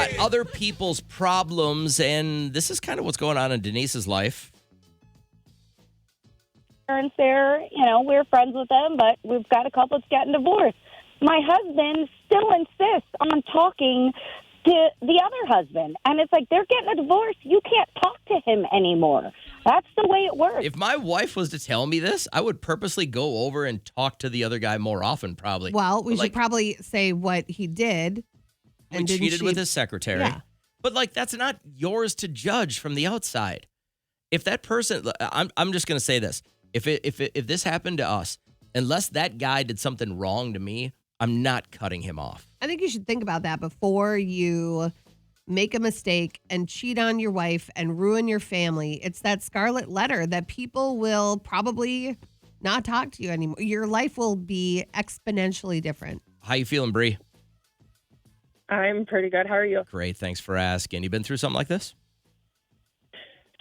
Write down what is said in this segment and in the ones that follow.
about other people's problems, and this is kind of what's going on in Denise's life. Parents there, we're friends with them, but we've got a couple that's getting divorced. My husband still insists on talking to the other husband, and it's like they're getting a divorce. You can't talk to him anymore. That's the way it works. If my wife was to tell me this, I would purposely go over and talk to the other guy more often, probably. Well, we should probably say what he did. And cheated with his secretary. Yeah. But, that's not yours to judge from the outside. If that person, I'm just going to say this. If this happened to us, unless that guy did something wrong to me, I'm not cutting him off. I think you should think about that before you make a mistake and cheat on your wife and ruin your family. It's that scarlet letter that people will probably not talk to you anymore. Your life will be exponentially different. How you feeling, Bree? I'm pretty good. How are you? Great. Thanks for asking. You been through something like this?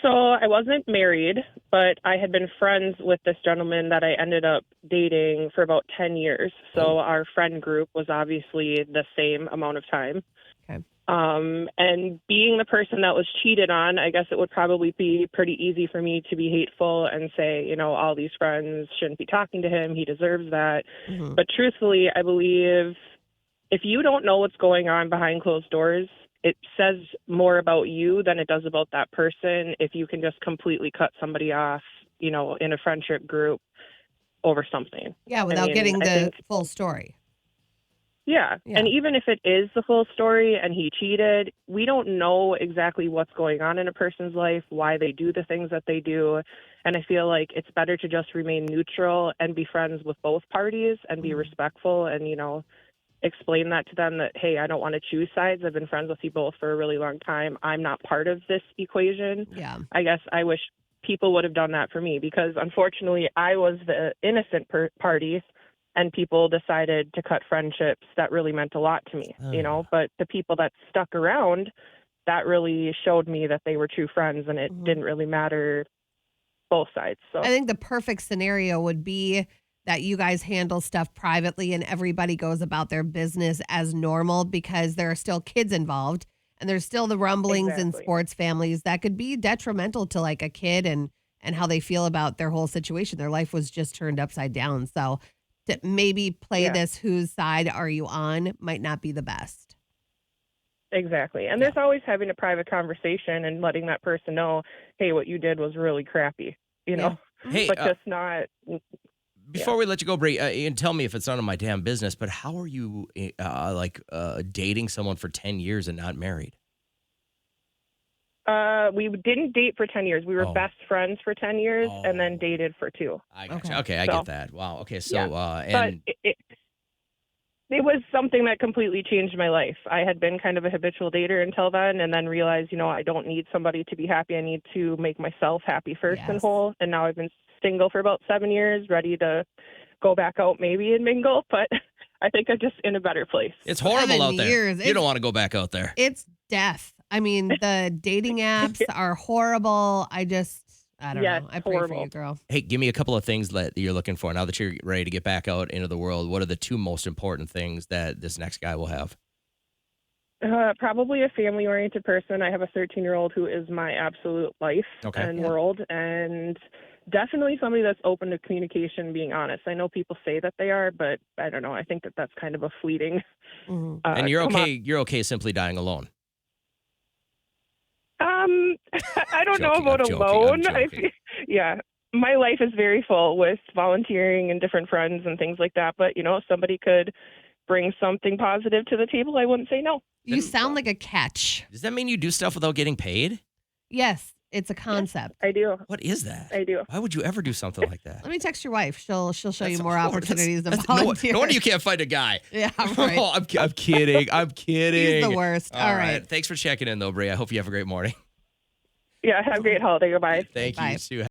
So I wasn't married, but I had been friends with this gentleman that I ended up dating for about 10 years. So our friend group was obviously the same amount of time. Okay. And being the person that was cheated on, I guess it would probably be pretty easy for me to be hateful and say, all these friends shouldn't be talking to him. He deserves that. Mm-hmm. But truthfully, I believe if you don't know what's going on behind closed doors, it says more about you than it does about that person if you can just completely cut somebody off, in a friendship group over something. Yeah, without getting the full story. Yeah. And even if it is the full story and he cheated, we don't know exactly what's going on in a person's life, why they do the things that they do. And I feel like it's better to just remain neutral and be friends with both parties and be respectful and, explain that to them that, hey, I don't want to choose sides. I've been friends with you both for a really long time. I'm not part of this equation. Yeah. I guess I wish people would have done that for me because unfortunately I was the innocent party and people decided to cut friendships that really meant a lot to me, but the people that stuck around, that really showed me that they were true friends and it didn't really matter both sides. So I think the perfect scenario would be that you guys handle stuff privately and everybody goes about their business as normal because there are still kids involved and there's still the rumblings in sports families that could be detrimental to like a kid and how they feel about their whole situation. Their life was just turned upside down. So to maybe play this whose side are you on might not be the best. Exactly. And there's always having a private conversation and letting that person know, hey, what you did was really crappy, Hey, but just not. Before we let you go, Bree, and tell me if it's none of my damn business, but how are you dating someone for 10 years and not married? We didn't date for 10 years. We were best friends for 10 years and then dated for 2. I gotcha. Okay, I get that. Wow. Okay, so but it was something that completely changed my life. I had been kind of a habitual dater until then and then realized, I don't need somebody to be happy. I need to make myself happy first and whole. And now I've been single for about 7 years, ready to go back out maybe and mingle, but I think I'm just in a better place. It's horrible out there. You don't want to go back out there. It's death. I mean, the dating apps are horrible. I don't know. I pray for you, girl. Hey, give me a couple of things that you're looking for now that you're ready to get back out into the world. What are the 2 most important things that this next guy will have? Probably a family-oriented person. I have a 13-year-old who is my absolute life and world, and definitely somebody that's open to communication, being honest. I know people say that they are, but I don't know. I think that that's kind of a fleeting. And you're okay. You're okay simply dying alone. I don't know about alone. My life is very full with volunteering and different friends and things like that. But if somebody could bring something positive to the table, I wouldn't say no. You sound like a catch. Does that mean you do stuff without getting paid? Yes, it's a concept. I do. What is that? I do. Why would you ever do something like that? Let me text your wife. She'll show you more opportunities to volunteer. No wonder you can't find a guy. Yeah, right. Oh, I'm kidding. I'm kidding. He's the worst. All right. Thanks for checking in, though, Bree. I hope you have a great morning. Yeah, have a great holiday. Goodbye. Thank you, Sue.